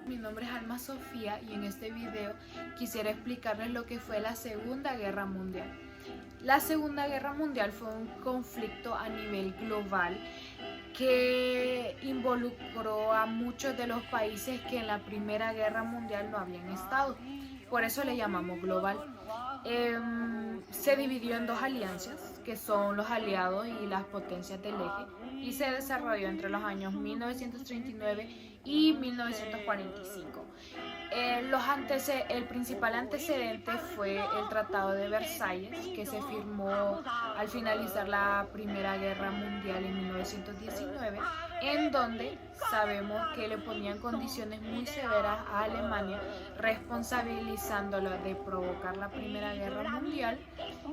mi nombre es Alma Sofía y en este video quisiera explicarles lo que fue la Segunda Guerra Mundial. La Segunda Guerra Mundial fue un conflicto a nivel global que involucró a muchos de los países que en la Primera Guerra Mundial no habían estado. Por eso le llamamos global. Se dividió en dos alianzas, que son los aliados y las potencias del eje, y se desarrolló entre los años 1939 y 1945. El principal antecedente fue el Tratado de Versalles, que se firmó al finalizar la Primera Guerra Mundial en 1919, en donde sabemos que le ponían condiciones muy severas a Alemania, responsabilizándolo de provocar la Primera Guerra Mundial,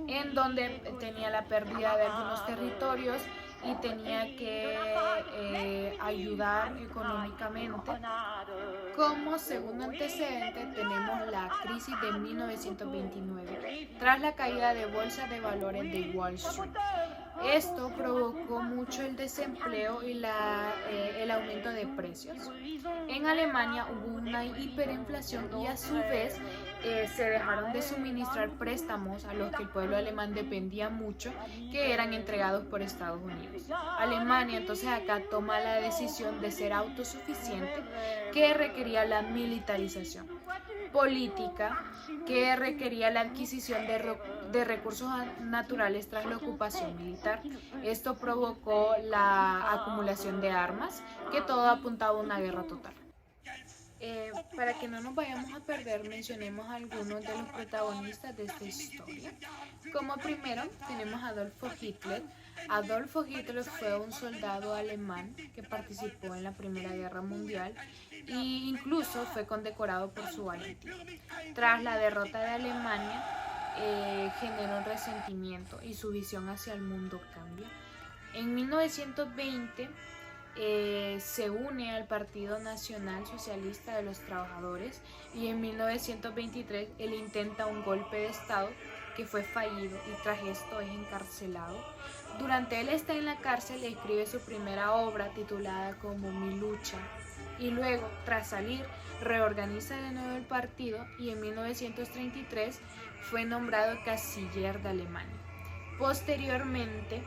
en donde tenía la pérdida de algunos territorios y tenía que ayudar económicamente. Como segundo antecedente tenemos la crisis de 1929, tras la caída de bolsa de valores de Wall Street. Esto provocó mucho el desempleo y el aumento de precios. En Alemania hubo una hiperinflación y a su vez se dejaron de suministrar préstamos a los que el pueblo alemán dependía mucho, que eran entregados por Estados Unidos. Alemania entonces acá toma la decisión de ser autosuficiente, que requería la militarización política, que requería la adquisición de recursos naturales tras la ocupación militar. Esto provocó la acumulación de armas, que todo apuntaba a una guerra total. Para que no nos vayamos a perder, mencionemos algunos de los protagonistas de esta historia. Como primero tenemos a Adolfo Hitler. Adolfo Hitler fue un soldado alemán que participó en la Primera Guerra Mundial e incluso fue condecorado por su valentía. Tras la derrota de Alemania, generó un resentimiento y su visión hacia el mundo cambia. En 1920 se une al Partido Nacional Socialista de los Trabajadores y en 1923 él intenta un golpe de Estado que fue fallido y tras esto es encarcelado. Durante él está en la cárcel escribe su primera obra titulada como Mi lucha y luego, tras salir, reorganiza de nuevo el partido y en 1933 fue nombrado canciller de Alemania. Posteriormente,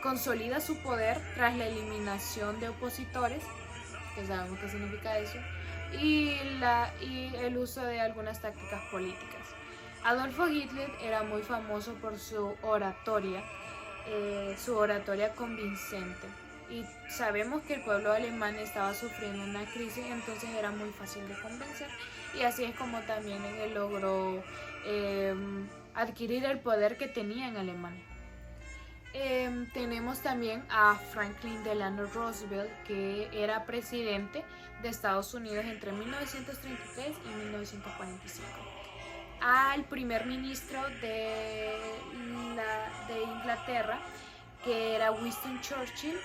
consolida su poder tras la eliminación de opositores, que sabemos qué significa eso, y el uso de algunas tácticas políticas. Adolfo Hitler era muy famoso por su oratoria convincente, y sabemos que el pueblo alemán estaba sufriendo una crisis, entonces era muy fácil de convencer, y así es como también él logró adquirir el poder que tenía en Alemania. Tenemos también a Franklin Delano Roosevelt, que era presidente de Estados Unidos entre 1933 y 1945. Al primer ministro de Inglaterra, que era Winston Churchill,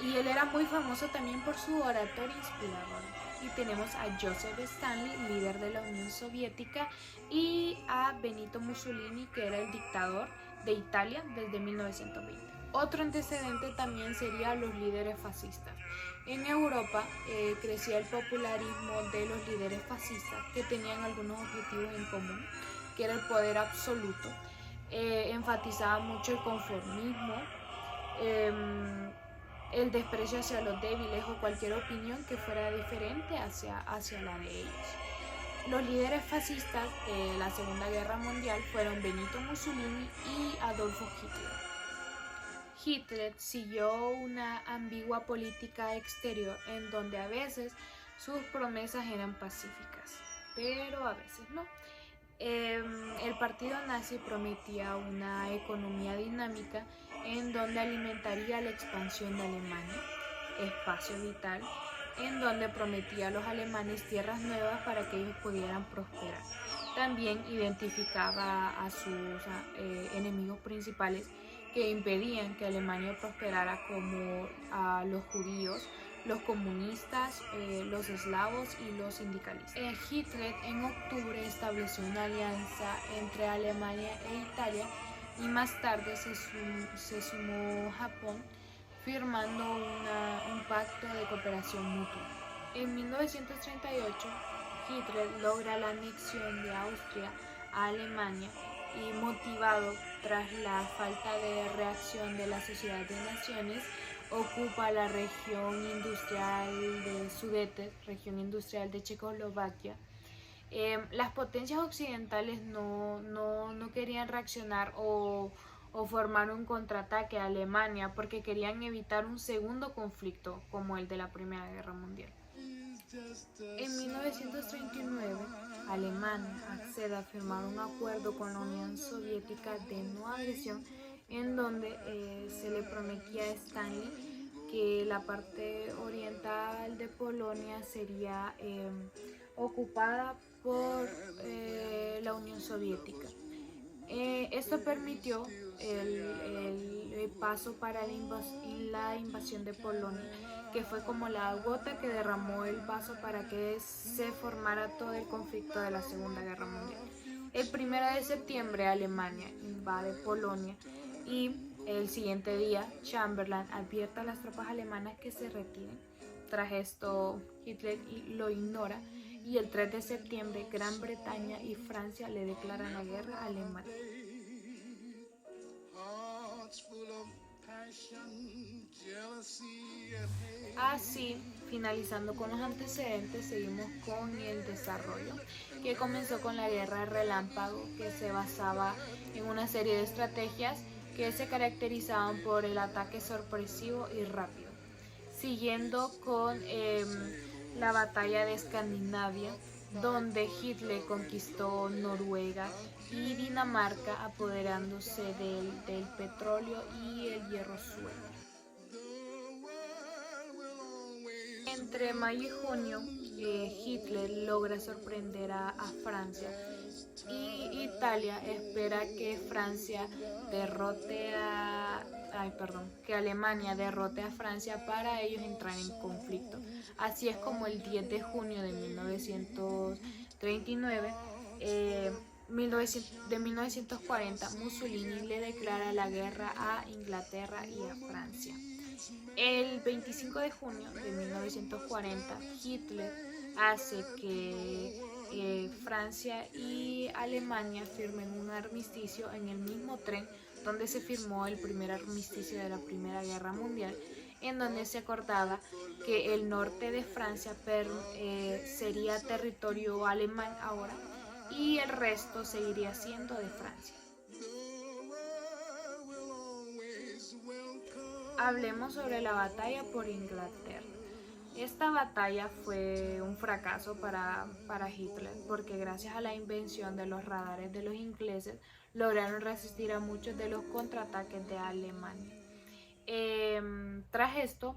y él era muy famoso también por su oratoria inspiradora. Y tenemos a Joseph Stalin, líder de la Unión Soviética, y a Benito Mussolini, que era el dictador de Italia desde 1920. Otro antecedente también sería los líderes fascistas. En Europa crecía el popularismo de los líderes fascistas, que tenían algunos objetivos en común, que era el poder absoluto. Enfatizaba mucho el conformismo, el desprecio hacia los débiles o cualquier opinión que fuera diferente hacia la de ellos. Los líderes fascistas de la Segunda Guerra Mundial fueron Benito Mussolini y Adolfo Hitler. Hitler siguió una ambigua política exterior en donde a veces sus promesas eran pacíficas, pero a veces no. El partido nazi prometía una economía dinámica en donde alimentaría la expansión de Alemania, espacio vital, en donde prometía a los alemanes tierras nuevas para que ellos pudieran prosperar. También identificaba a sus enemigos principales que impedían que Alemania prosperara, como a los judíos, los comunistas, los eslavos y los sindicalistas. Hitler en octubre estableció una alianza entre Alemania e Italia y más tarde se sumó Japón, firmando un pacto de cooperación mutua. En 1938, Hitler logra la anexión de Austria a Alemania y, motivado tras la falta de reacción de la Sociedad de Naciones, ocupa la región industrial de Sudetes, región industrial de Checoslovaquia. Las potencias occidentales no querían reaccionar o formar un contraataque a Alemania porque querían evitar un segundo conflicto como el de la Primera Guerra Mundial. En 1939, Alemania accede a firmar un acuerdo con la Unión Soviética de no agresión, en donde se le prometía a Stalin que la parte oriental de Polonia sería ocupada por la Unión Soviética. Esto permitió el paso para la invasión de Polonia, que fue como la gota que derramó el vaso para que se formara todo el conflicto de la Segunda Guerra Mundial. El 1 de septiembre Alemania invade Polonia y el siguiente día Chamberlain advierte a las tropas alemanas que se retiren. Tras esto, Hitler lo ignora y el 3 de septiembre Gran Bretaña y Francia le declaran la guerra a Alemania. Así, finalizando con los antecedentes, seguimos con el desarrollo, que comenzó con la guerra relámpago, que se basaba en una serie de estrategias que se caracterizaban por el ataque sorpresivo y rápido. Siguiendo con la batalla de Escandinavia, donde Hitler conquistó Noruega y Dinamarca, apoderándose del petróleo y el hierro suelto. Entre mayo y junio, Hitler logra sorprender a Francia y Italia espera que que Alemania derrote a Francia para ellos entrar en conflicto. Así es como el 10 de junio de 1939, de 1940, Mussolini le declara la guerra a Inglaterra y a Francia. El 25 de junio de 1940, Hitler hace que Francia y Alemania firmen un armisticio en el mismo tren donde se firmó el primer armisticio de la Primera Guerra Mundial, en donde se acordaba que el norte de Francia sería territorio alemán ahora y el resto seguiría siendo de Francia. Hablemos sobre la batalla por Inglaterra. Esta batalla fue un fracaso para Hitler porque gracias a la invención de los radares de los ingleses lograron resistir a muchos de los contraataques de Alemania. Tras esto,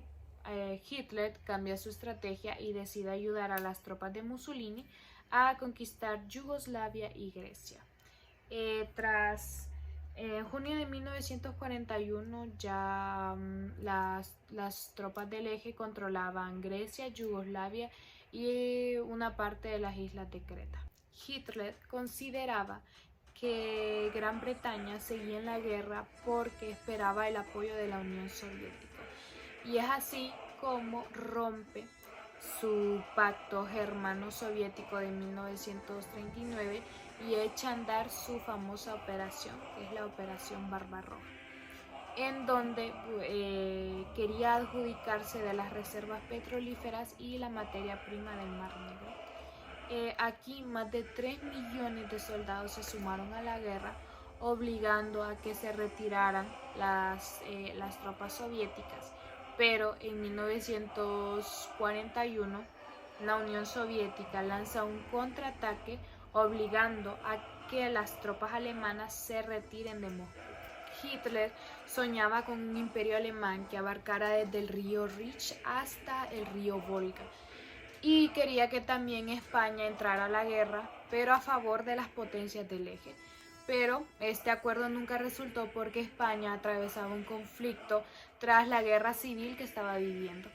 Hitler cambia su estrategia y decide ayudar a las tropas de Mussolini a conquistar Yugoslavia y Grecia. En junio de 1941 ya las tropas del eje controlaban Grecia, Yugoslavia y una parte de las islas de Creta. Hitler consideraba que Gran Bretaña seguía en la guerra porque esperaba el apoyo de la Unión Soviética. Y es así como rompe su pacto germano-soviético de 1939 y echa a andar su famosa operación, que es la Operación Barbarroja, en donde quería adjudicarse de las reservas petrolíferas y la materia prima del Mar Negro. Aquí más de 3 millones de soldados se sumaron a la guerra, obligando a que se retiraran las tropas soviéticas. Pero en 1941 la Unión Soviética lanza un contraataque obligando a que las tropas alemanas se retiren de Moscú. Hitler soñaba con un imperio alemán que abarcara desde el río Rich hasta el río Volga y quería que también España entrara a la guerra, pero a favor de las potencias del eje. Pero este acuerdo nunca resultó porque España atravesaba un conflicto tras la guerra civil que estaba viviendo.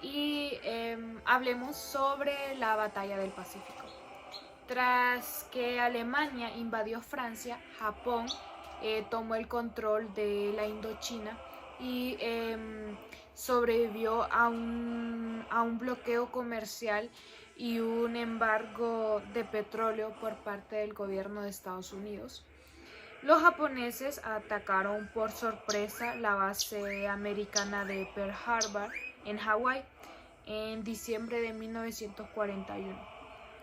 Y hablemos sobre la batalla del Pacífico. Tras que Alemania invadió Francia, Japón tomó el control de la Indochina y sobrevivió a un bloqueo comercial y un embargo de petróleo por parte del gobierno de Estados Unidos. Los japoneses atacaron por sorpresa la base americana de Pearl Harbor en Hawái en diciembre de 1941.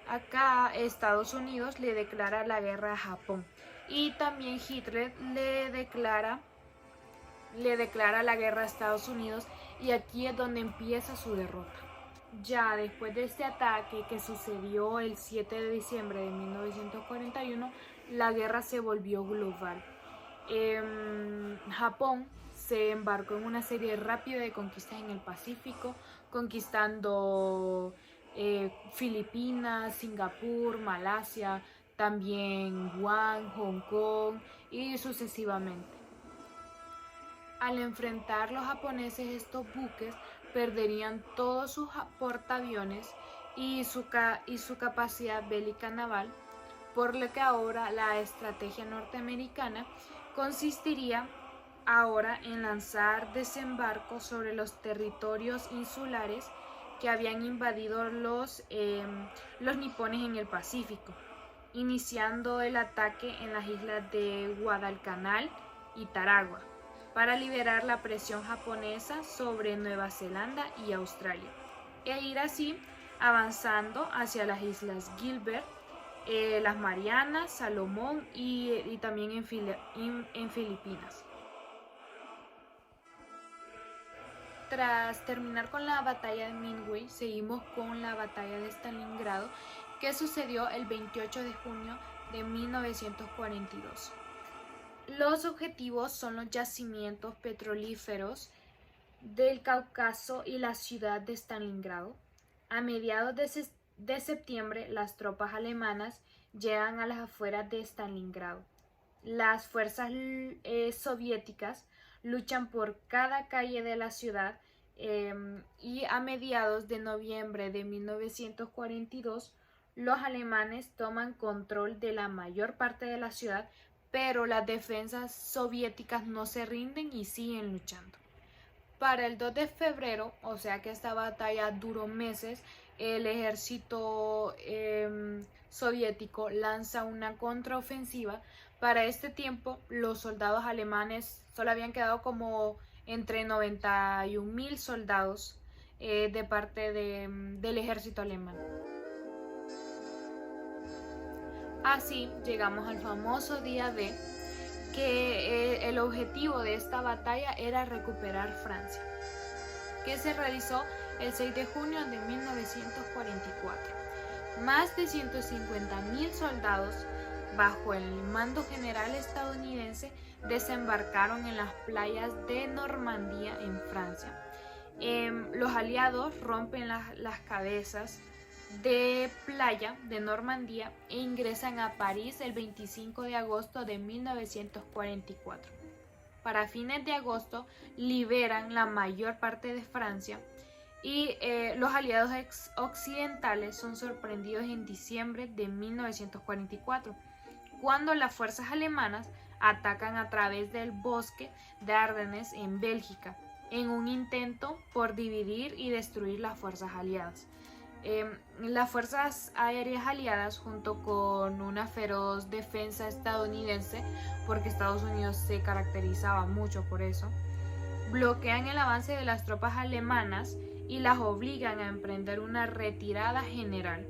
Acá Estados Unidos le declara la guerra a Japón y también Hitler le declara la guerra a Estados Unidos, y aquí es donde empieza su derrota. Ya después de este ataque que sucedió el 7 de diciembre de 1941, la guerra se volvió global. Japón se embarcó en una serie rápida de conquistas en el Pacífico, conquistando Filipinas, Singapur, Malasia, también Guam, Hong Kong y sucesivamente. Al enfrentar los japoneses estos buques, perderían todos sus portaaviones y su capacidad bélica naval, por lo que ahora la estrategia norteamericana consistiría ahora en lanzar desembarcos sobre los territorios insulares que habían invadido los nipones en el Pacífico, iniciando el ataque en las islas de Guadalcanal y Tarawa, para liberar la presión japonesa sobre Nueva Zelanda y Australia, e ir así avanzando hacia las islas Gilbert, las Marianas, Salomón y también en Filipinas. Tras terminar con la batalla de Midway, seguimos con la batalla de Stalingrado, que sucedió el 28 de junio de 1942. Los objetivos son los yacimientos petrolíferos del Cáucaso y la ciudad de Stalingrado. A mediados de septiembre, las tropas alemanas llegan a las afueras de Stalingrado. Las fuerzas soviéticas luchan por cada calle de la ciudad y a mediados de noviembre de 1942 los alemanes toman control de la mayor parte de la ciudad, pero las defensas soviéticas no se rinden y siguen luchando. Para el 2 de febrero, o sea que esta batalla duró meses, el ejército soviético lanza una contraofensiva. Para este tiempo, los soldados alemanes solo habían quedado como entre 91.000 soldados de parte del ejército alemán. Así llegamos al famoso día D, que el objetivo de esta batalla era recuperar Francia, que se realizó el 6 de junio de 1944. Más de 150.000 soldados, bajo el mando general estadounidense, desembarcaron en las playas de Normandía, en Francia. Los aliados rompen las cabezas de playa de Normandía e ingresan a París el 25 de agosto de 1944. Para fines de agosto liberan la mayor parte de Francia y los aliados occidentales son sorprendidos en diciembre de 1944, cuando las fuerzas alemanas atacan a través del bosque de Ardennes en Bélgica, en un intento por dividir y destruir las fuerzas aliadas. Las fuerzas aéreas aliadas, junto con una feroz defensa estadounidense, porque Estados Unidos se caracterizaba mucho por eso, bloquean el avance de las tropas alemanas y las obligan a emprender una retirada general.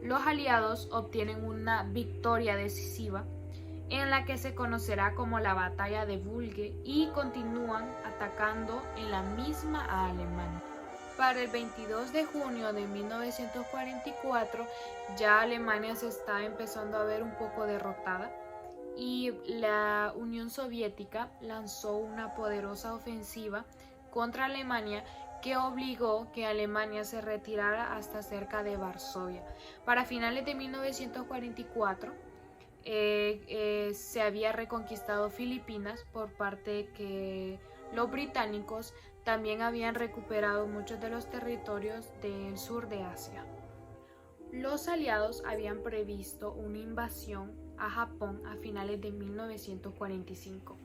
Los aliados obtienen una victoria decisiva, en la que se conocerá como la Batalla de Bulge, y continúan atacando en la misma a Alemania. Para el 22 de junio de 1944 ya Alemania se está empezando a ver un poco derrotada y la Unión Soviética lanzó una poderosa ofensiva contra Alemania que obligó que Alemania se retirara hasta cerca de Varsovia. Para finales de 1944 se había reconquistado Filipinas por parte que los británicos también habían recuperado muchos de los territorios del sur de Asia. Los aliados habían previsto una invasión a Japón a finales de 1945,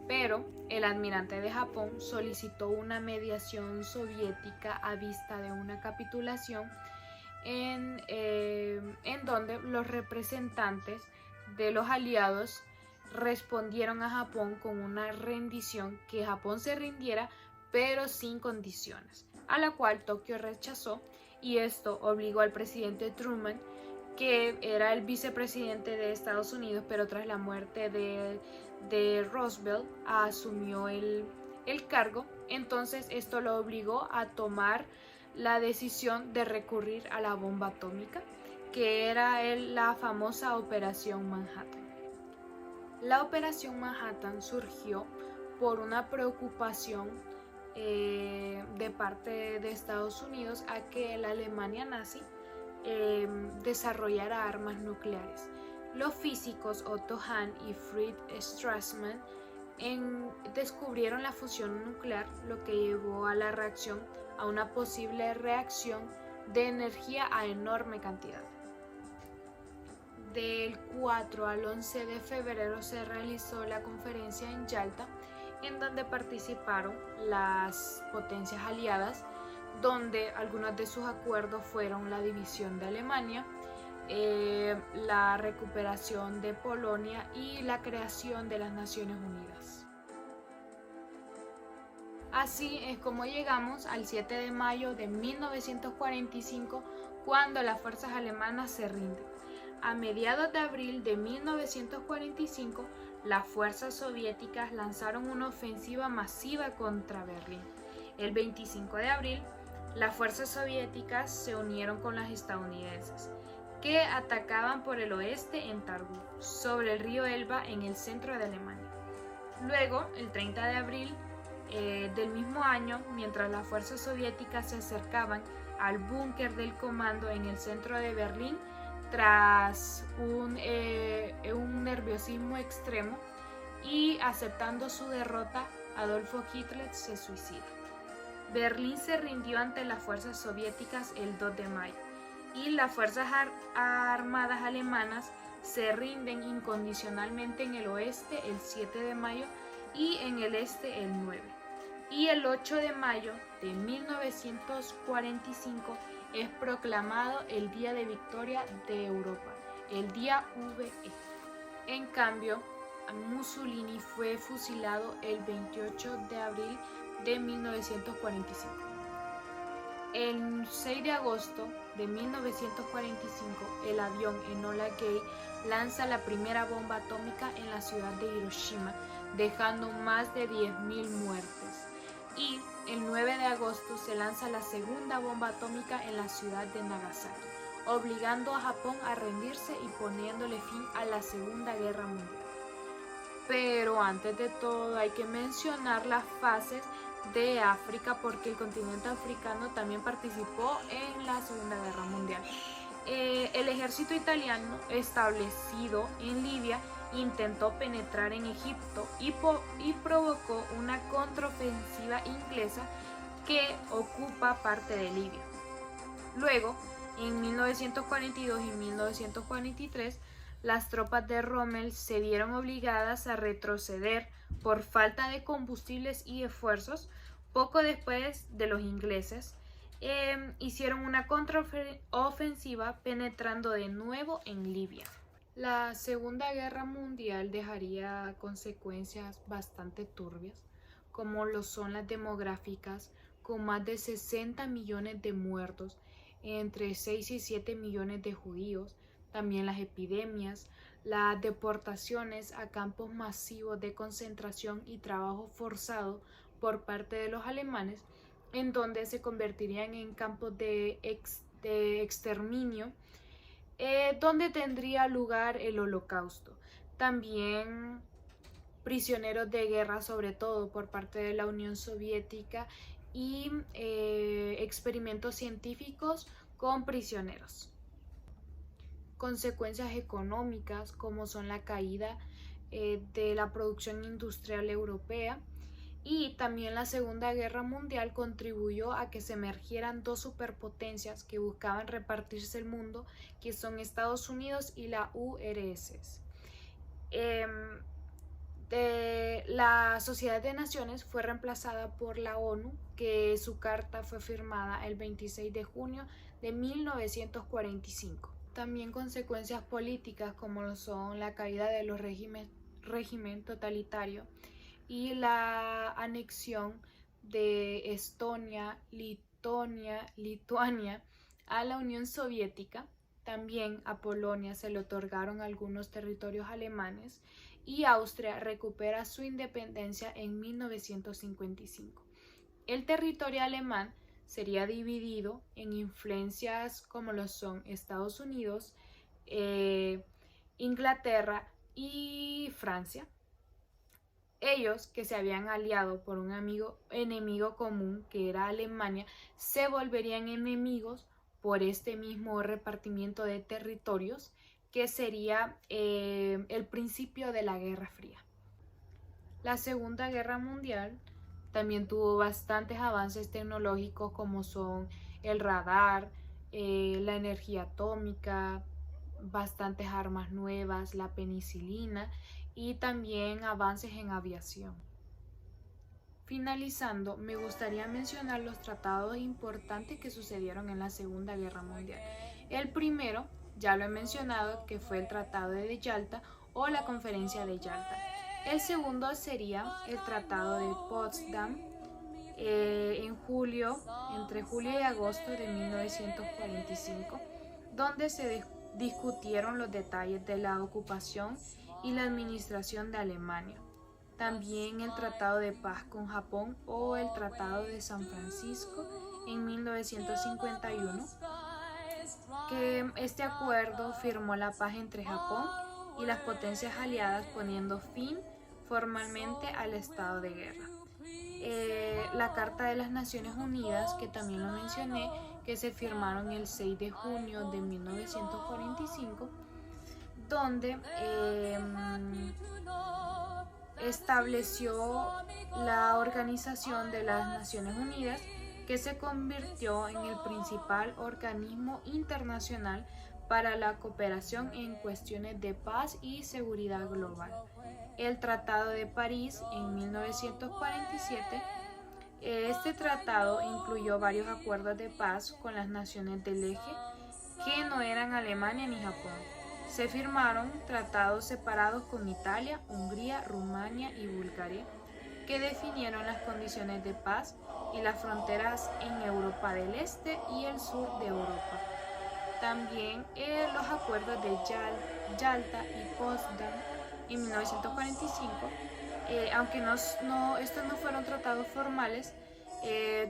pero el almirante de Japón solicitó una mediación soviética a vista de una capitulación en donde los representantes de los aliados respondieron a Japón con una rendición, que Japón se rindiera pero sin condiciones, a la cual Tokio rechazó, y esto obligó al presidente Truman, que era el vicepresidente de Estados Unidos, pero tras la muerte de Roosevelt asumió el cargo. Entonces esto lo obligó a tomar la decisión de recurrir a la bomba atómica, que era la famosa Operación Manhattan. La Operación Manhattan surgió por una preocupación de parte de Estados Unidos a que la Alemania nazi desarrollara armas nucleares. Los físicos Otto Hahn y Fritz Strassmann descubrieron la fusión nuclear, lo que llevó a la reacción a una posible reacción de energía a enorme cantidad. Del 4 al 11 de febrero se realizó la conferencia en Yalta, en donde participaron las potencias aliadas, donde algunos de sus acuerdos fueron la división de Alemania, la recuperación de Polonia y la creación de las Naciones Unidas. Así es como llegamos al 7 de mayo de 1945, cuando las fuerzas alemanas se rinden. A mediados de abril de 1945, las fuerzas soviéticas lanzaron una ofensiva masiva contra Berlín. El 25 de abril, las fuerzas soviéticas se unieron con las estadounidenses, que atacaban por el oeste en Targu, sobre el río Elba en el centro de Alemania. Luego, el 30 de abril del mismo año, mientras las fuerzas soviéticas se acercaban al búnker del comando en el centro de Berlín, tras un nerviosismo extremo y aceptando su derrota, Adolfo Hitler se suicida. Berlín se rindió ante las fuerzas soviéticas el 2 de mayo y las fuerzas armadas alemanas se rinden incondicionalmente en el oeste el 7 de mayo y en el este el 9. Y el 8 de mayo de 1945 es proclamado el Día de Victoria de Europa, el Día VE. En cambio, Mussolini fue fusilado el 28 de abril de 1945. El 6 de agosto de 1945, el avión Enola Gay lanza la primera bomba atómica en la ciudad de Hiroshima, dejando más de 10.000 muertes. Y el 9 de agosto se lanza la segunda bomba atómica en la ciudad de Nagasaki, obligando a Japón a rendirse y poniéndole fin a la Segunda Guerra Mundial. Pero antes de todo hay que mencionar las fases de África, porque el continente africano también participó en la Segunda Guerra Mundial. El ejército italiano establecido en Libia intentó penetrar en Egipto y provocó una contraofensiva inglesa que ocupa parte de Libia. Luego, en 1942 y 1943, las tropas de Rommel se vieron obligadas a retroceder por falta de combustibles y esfuerzos. Poco después de los ingleses hicieron una contraofensiva penetrando de nuevo en Libia. La Segunda Guerra Mundial dejaría consecuencias bastante turbias, como lo son las demográficas, con más de 60 millones de muertos, entre 6 y 7 millones de judíos, también las epidemias, las deportaciones a campos masivos de concentración y trabajo forzado por parte de los alemanes, en donde se convertirían en campos de exterminio, donde tendría lugar el Holocausto. También prisioneros de guerra, sobre todo por parte de la Unión Soviética, y experimentos científicos con prisioneros. Consecuencias económicas, como son la caída de la producción industrial europea, y también la Segunda Guerra Mundial contribuyó a que se emergieran dos superpotencias que buscaban repartirse el mundo, que son Estados Unidos y la URSS. La Sociedad de Naciones fue reemplazada por la ONU, que su carta fue firmada el 26 de junio de 1945. También consecuencias políticas como lo son la caída de los régimen totalitario y la anexión de Estonia, Lituania a la Unión Soviética. También a Polonia se le otorgaron algunos territorios alemanes y Austria recupera su independencia en 1955. El territorio alemán sería dividido en influencias como lo son Estados Unidos, Inglaterra y Francia. Ellos, que se habían aliado por un enemigo común que era Alemania, se volverían enemigos por este mismo repartimiento de territorios, que sería el principio de la Guerra Fría. La Segunda Guerra Mundial también tuvo bastantes avances tecnológicos como son el radar, la energía atómica, bastantes armas nuevas, la penicilina y también avances en aviación. Finalizando, me gustaría mencionar los tratados importantes que sucedieron en la Segunda Guerra Mundial. El primero, ya lo he mencionado, que fue el Tratado de Yalta o la Conferencia de Yalta. El segundo sería el Tratado de Potsdam entre julio y agosto de 1945, donde se discutieron los detalles de la ocupación y la administración de Alemania. También el Tratado de Paz con Japón o el Tratado de San Francisco en 1951, que este acuerdo firmó la paz entre Japón y las potencias aliadas, poniendo fin formalmente al estado de guerra. La Carta de las Naciones Unidas, que también lo mencioné, que se firmaron el 6 de junio de 1945, donde estableció la Organización de las Naciones Unidas, que se convirtió en el principal organismo internacional para la cooperación en cuestiones de paz y seguridad global. El Tratado de París en 1947. Este tratado incluyó varios acuerdos de paz con las naciones del eje, que no eran Alemania ni Japón. Se firmaron tratados separados con Italia, Hungría, Rumania y Bulgaria, que definieron las condiciones de paz y las fronteras en Europa del Este y el sur de Europa. También los acuerdos de Yalta y Potsdam en 1945, aunque estos no fueron tratados formales,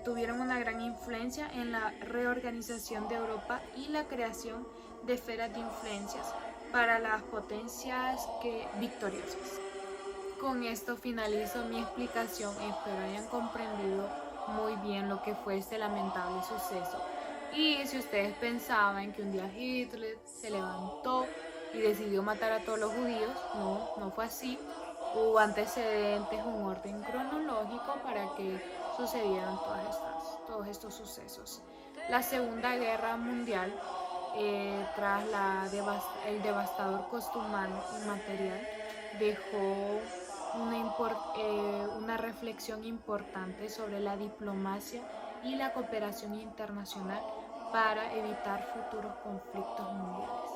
tuvieron una gran influencia en la reorganización de Europa y la creación de esferas de influencias para las potencias victoriosas. Con esto finalizo mi explicación. Espero hayan comprendido muy bien lo que fue este lamentable suceso. Y si ustedes pensaban que un día Hitler se levantó y decidió matar a todos los judíos, no fue así. Hubo antecedentes, un orden cronológico para que sucedieran todos estos sucesos. La Segunda Guerra Mundial, tras el devastador costo humano y material, dejó una reflexión importante sobre la diplomacia y la cooperación internacional para evitar futuros conflictos mundiales.